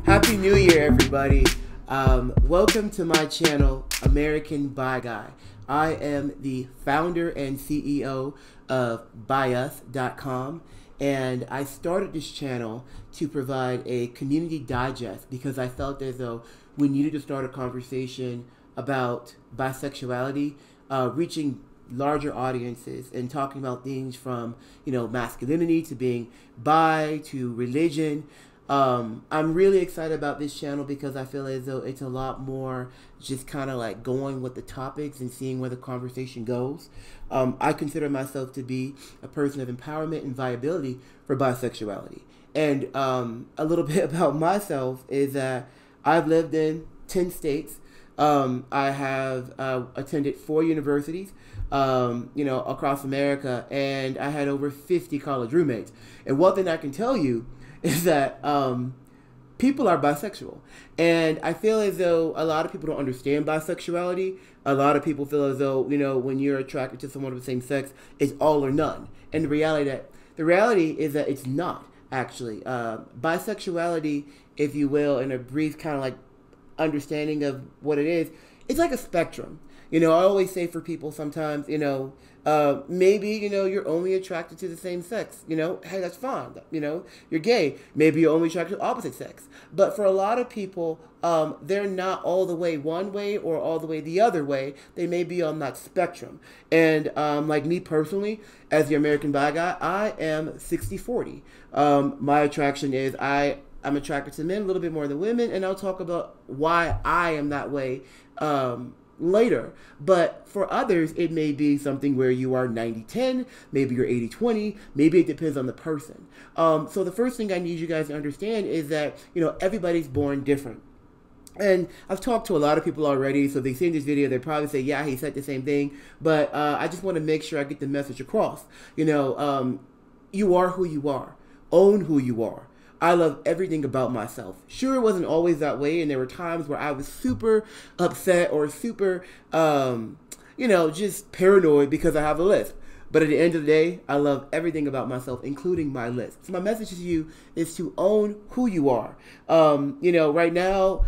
Happy New Year, everybody. Welcome to my channel, American BiGuy. I am the founder and CEO of bius.com, and I started this channel to provide a community digest because I felt as though we needed to start a conversation about bisexuality, reaching larger audiences and talking about things from, masculinity to being bi to religion. I'm really excited about this channel because I feel as though it's a lot more just kind of like going with the topics and seeing where the conversation goes. I consider myself to be a person of empowerment and viability for bisexuality. And a little bit about myself is that I've lived in 10 states. I have attended 4 universities, across America, and I had over 50 college roommates. And one thing I can tell you is that people are bisexual. And I feel as though a lot of people don't understand bisexuality. A lot of people feel as though, when you're attracted to someone of the same sex, it's all or none. And the reality is that it's not, actually. Bisexuality, if you will, in a brief kind of like understanding of what it is, it's like a spectrum. I always say for people sometimes, maybe, you're only attracted to the same sex, hey, that's fine. You're gay. Maybe you're only attracted to opposite sex. But for a lot of people, they're not all the way one way or all the way the other way. They may be on that spectrum. And like me personally, as the American BiGuy, I am 60-40. My attraction is I'm attracted to men a little bit more than women, and I'll talk about why I am that way later. But for others, it may be something where you are 90-10, maybe you're 80-20, maybe it depends on the person. So the first thing I need you guys to understand is that, everybody's born different. And I've talked to a lot of people already, so they see this video, they probably say, yeah, he said the same thing, but I just want to make sure I get the message across. You are who you are. Own who you are. I love everything about myself. Sure, it wasn't always that way, and there were times where I was super upset or super, just paranoid because I have a lisp. But at the end of the day, I love everything about myself, including my lisp. So my message to you is to own who you are. Right now,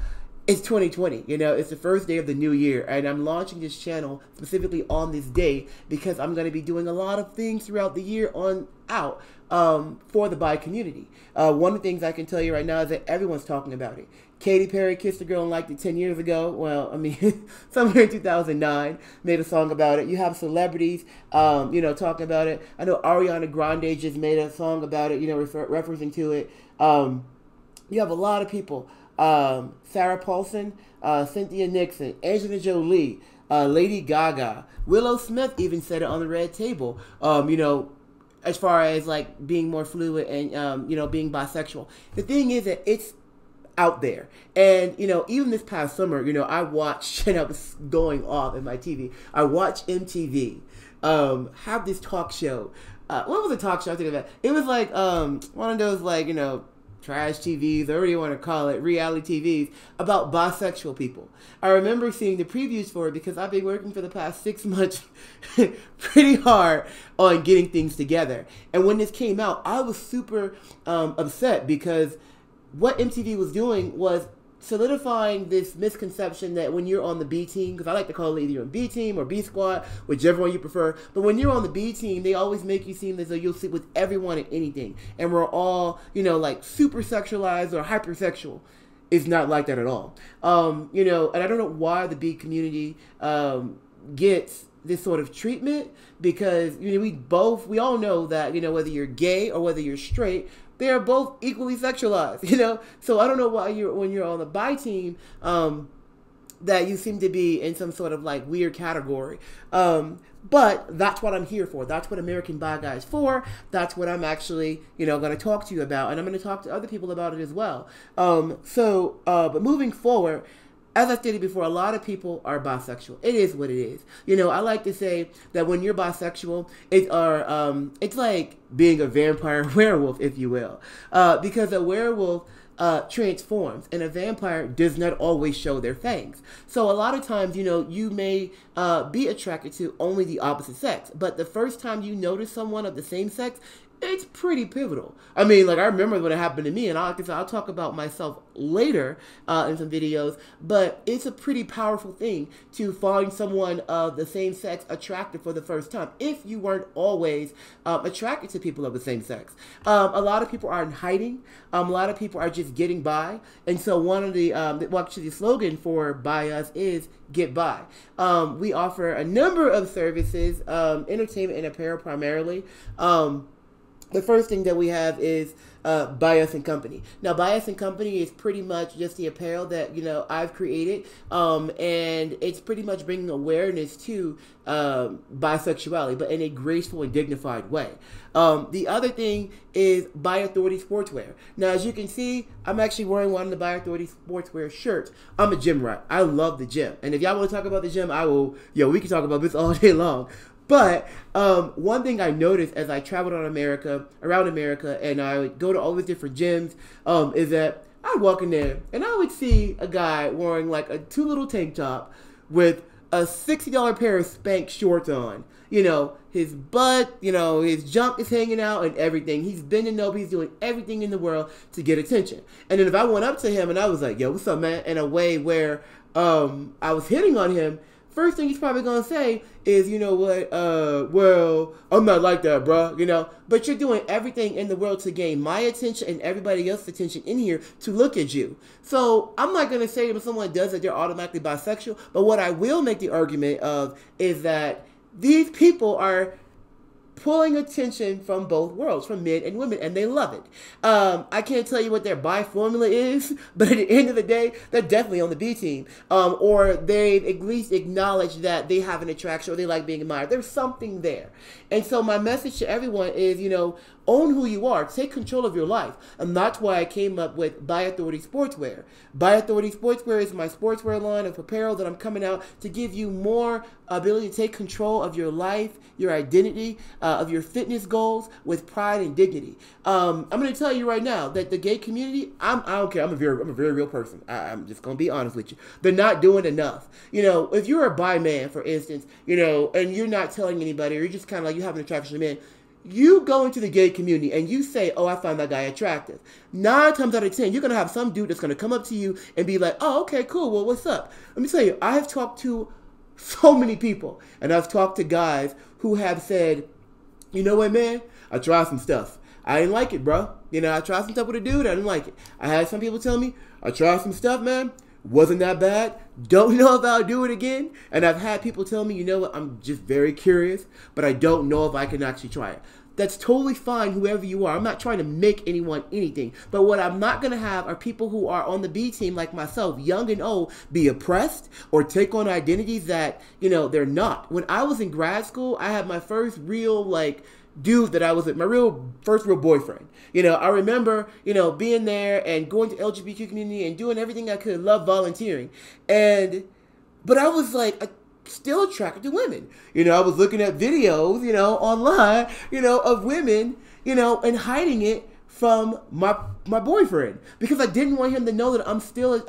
it's 2020, it's the first day of the new year, and I'm launching this channel specifically on this day because I'm going to be doing a lot of things throughout the year on out for the bi community. One of the things I can tell you right now is that everyone's talking about it. Katy Perry kissed a girl and liked it 10 years ago. Well, I mean, somewhere in 2009, made a song about it. You have celebrities, talking about it. I know Ariana Grande just made a song about it, referencing to it. You have a lot of people. Sarah Paulson, Cynthia Nixon, Angelina Jolie, Lady Gaga, Willow Smith even said it on the red table, as far as like being more fluid and, being bisexual. The thing is that it's out there. And, even this past summer, I watched, and I was going off in my TV, I watched MTV have this talk show. What was the talk show I think about? It was like one of those like, trash TVs, or whatever you want to call it, reality TVs, about bisexual people. I remember seeing the previews for it because I've been working for the past 6 months pretty hard on getting things together. And when this came out, I was super upset because what MTV was doing was solidifying this misconception that when you're on the B team, because I like to call it either you're on B team or B squad, whichever one you prefer, but when you're on the B team, they always make you seem as though you'll sleep with everyone and anything, and we're all, like super sexualized or hypersexual. It's not like that at all. And I don't know why the B community gets this sort of treatment, because we all know that whether you're gay or whether you're straight, they are both equally sexualized, So I don't know why when you're on the bi team, that you seem to be in some sort of like weird category. But that's what I'm here for. That's what American BiGuy is for. That's what I'm actually, going to talk to you about. And I'm going to talk to other people about it as well. But moving forward, as I stated before, a lot of people are bisexual. It is what it is. I like to say that when you're bisexual, it's like being a vampire werewolf, if you will. Because a werewolf transforms, and a vampire does not always show their fangs. So a lot of times, you may be attracted to only the opposite sex. But the first time you notice someone of the same sex, it's pretty pivotal. I mean, like, I remember when it happened to me, and I'll talk about myself later in some videos, but it's a pretty powerful thing to find someone of the same sex attractive for the first time, if you weren't always attracted to people of the same sex. A lot of people are in hiding. A lot of people are just getting by. And so one of the, well, actually the slogan for By Us is Get By. We offer a number of services, entertainment and apparel primarily. The first thing that we have is By Us and Company. Now, By Us and Company is pretty much just the apparel that, you know, I've created, and it's pretty much bringing awareness to bisexuality, but in a graceful and dignified way. The other thing is By Authority Sportswear. Now, as you can see, I'm actually wearing one of the By Authority Sportswear shirts. I'm a gym rat. I love the gym. And if y'all want to talk about the gym, I will, we can talk about this all day long. But one thing I noticed as I traveled around America, and I would go to all these different gyms, is that I'd walk in there and I would see a guy wearing like a too little tank top with a $60 pair of Spanx shorts on. You know, his butt, you know, his junk is hanging out and everything. He's bending over. He's doing everything in the world to get attention. And then if I went up to him and I was like, yo, what's up, man? In a way where I was hitting on him, first thing he's probably going to say is, you know what, well, I'm not like that, bro, you know. But you're doing everything in the world to gain my attention and everybody else's attention in here to look at you. So I'm not going to say if someone does it, they're automatically bisexual. But what I will make the argument of is that these people are pulling attention from both worlds, from men and women, and they love it. I can't tell you what their bi formula is, but at the end of the day, they're definitely on the B team. Or they've at least acknowledged that they have an attraction or they like being admired. There's something there. And so my message to everyone is, you know, own who you are. Take control of your life. And that's why I came up with By Authority Sportswear. By Authority Sportswear is my sportswear line of apparel that I'm coming out to give you more ability to take control of your life, your identity, of your fitness goals with pride and dignity. I'm going to tell you right now that the gay community, I don't care. I'm a very real person. I'm just going to be honest with you. They're not doing enough. You know, if you're a bi man, for instance, you know, and you're not telling anybody, or you're just kind of like you have an attraction to men, you go into the gay community and you say, oh, I find that guy attractive. 9 times out of 10, you're going to have some dude that's going to come up to you and be like, oh, okay, cool. Well, what's up? Let me tell you, I have talked to so many people, and I've talked to guys who have said, you know what, man? I tried some stuff. I didn't like it, bro. You know, I tried some stuff with a dude. I didn't like it. I had some people tell me, I tried some stuff, man. Wasn't that bad. Don't know if I'll do it again. And I've had people tell me, you know what, I'm just very curious, but I don't know if I can actually try it. That's totally fine, whoever you are. I'm not trying to make anyone anything. But what I'm not going to have are people who are on the B team like myself, young and old, be oppressed or take on identities that, you know, they're not. When I was in grad school, I had my first real, like, dude that I was with, my first real boyfriend. You know, I remember, you know, being there and going to LGBTQ community and doing everything I could, love volunteering. But I was like, still attracted to women. You know, I was looking at videos, you know, online, you know, of women, you know, and hiding it from my boyfriend because I didn't want him to know that I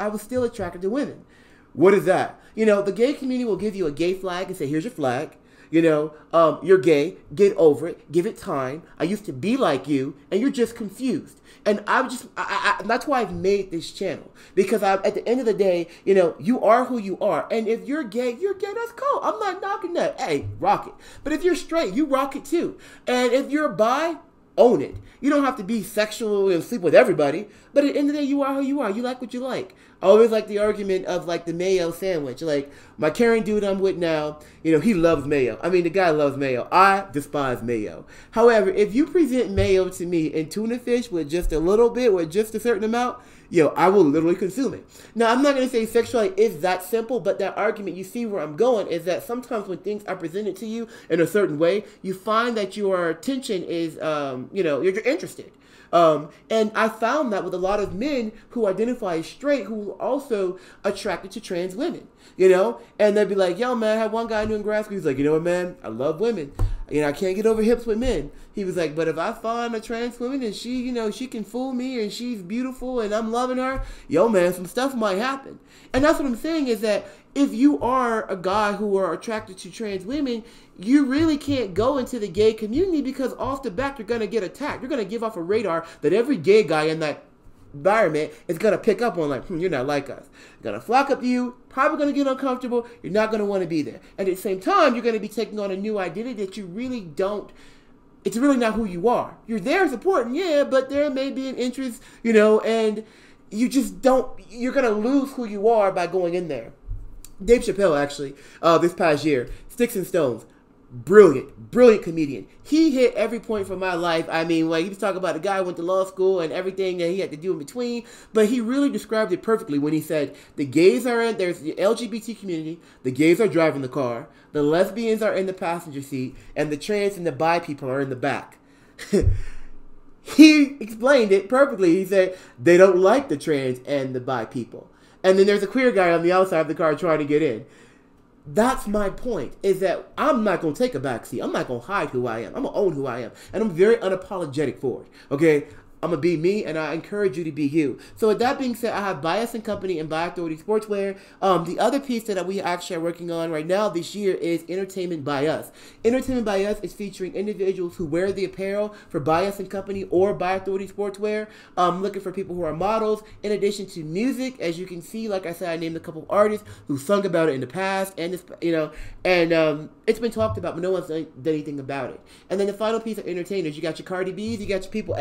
was still attracted to women. What is that? You know, the gay community will give you a gay flag and say, here's your flag. You know, you're gay, get over it, give it time. I used to be like you, and you're just confused. And that's why I've made this channel. Because at the end of the day, you know, you are who you are. And if you're gay, that's cool. I'm not knocking that. Hey, rock it. But if you're straight, you rock it too. And if you're bi, own it. You don't have to be sexual and sleep with everybody. But at the end of the day, you are who you are. You like what you like. I always like the argument of like the mayo sandwich. Like my Karen dude I'm with now, you know, he loves mayo. I mean, the guy loves mayo. I despise mayo. However, if you present mayo to me in tuna fish with just a little bit, with just a certain amount, yo, I will literally consume it. Now, I'm not going to say sexuality is that simple, but that argument, you see where I'm going, is that sometimes when things are presented to you in a certain way, you find that your attention is, you know, you're interested. And I found that with a lot of men who identify as straight, who are also attracted to trans women, you know, and they'd be like, yo, man, I had one guy I knew in grad school. He's like, you know what, man, I love women. I can't get over hips with men. He was like, but if I find a trans woman and she, she can fool me and she's beautiful and I'm loving her, yo, man, some stuff might happen. And that's what I'm saying is that if you are a guy who are attracted to trans women, you really can't go into the gay community because off the back you're going to get attacked. You're going to give off a radar that every gay guy in that environment is going to pick up on, like, you're not like us. They're going to flock up to you, probably going to get uncomfortable. You're not going to want to be there. And at the same time, you're going to be taking on a new identity that you really don't, it's really not who you are. You're there supporting, yeah, but there may be an interest, and you just don't, you're going to lose who you are by going in there. Dave Chappelle, actually, this past year, Sticks and Stones, brilliant comedian. He hit every point from my life. I mean, he was talking about a guy who went to law school and everything that he had to do in between, but he really described it perfectly when he said, the gays are in, there's the LGBT community, the gays are driving the car, the lesbians are in the passenger seat, and the trans and the bi people are in the back. He explained it perfectly. He said, they don't like the trans and the bi people. And then there's a queer guy on the outside of the car trying to get in. That's my point, is that I'm not going to take a backseat. I'm not going to hide who I am. I'm going to own who I am. And I'm very unapologetic for it, okay? I'm going to be me, and I encourage you to be you. So with that being said, I have Bias & Company and Bi Authority Sportswear. The other piece that we actually are working on right now this year is Entertainment by Us. Entertainment by Us is featuring individuals who wear the apparel for Bias & Company or Bi Authority Sportswear. Looking for people who are models. In addition to music, as you can see, like I said, I named a couple of artists who sung about it in the past, and this, and it's been talked about, but no one's done anything about it. And then the final piece of entertainers, you got your Cardi B's, you got your people,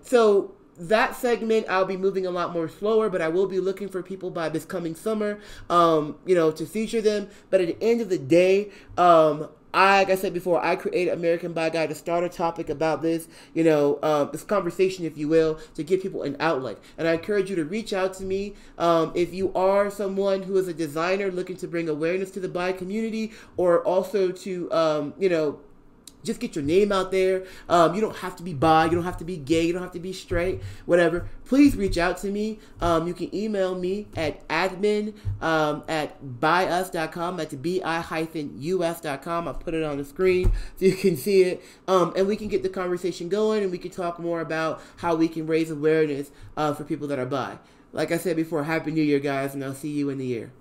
so that segment I'll be moving a lot more slower, but I will be looking for people by this coming summer, to feature them. But at the end of the day, like I said before, I created American BiGuy to start a topic about this, this conversation, if you will, to give people an outlet. And I encourage you to reach out to me if you are someone who is a designer looking to bring awareness to the bi community, or also to, just get your name out there. You don't have to be bi, you don't have to be gay, you don't have to be straight, whatever. Please reach out to me. You can email me at admin at bius.com. That's bi-us.com. I'll put it on the screen so you can see it. And we can get the conversation going, and we can talk more about how we can raise awareness for people that are bi. Like I said before, Happy New Year, guys, and I'll see you in the year.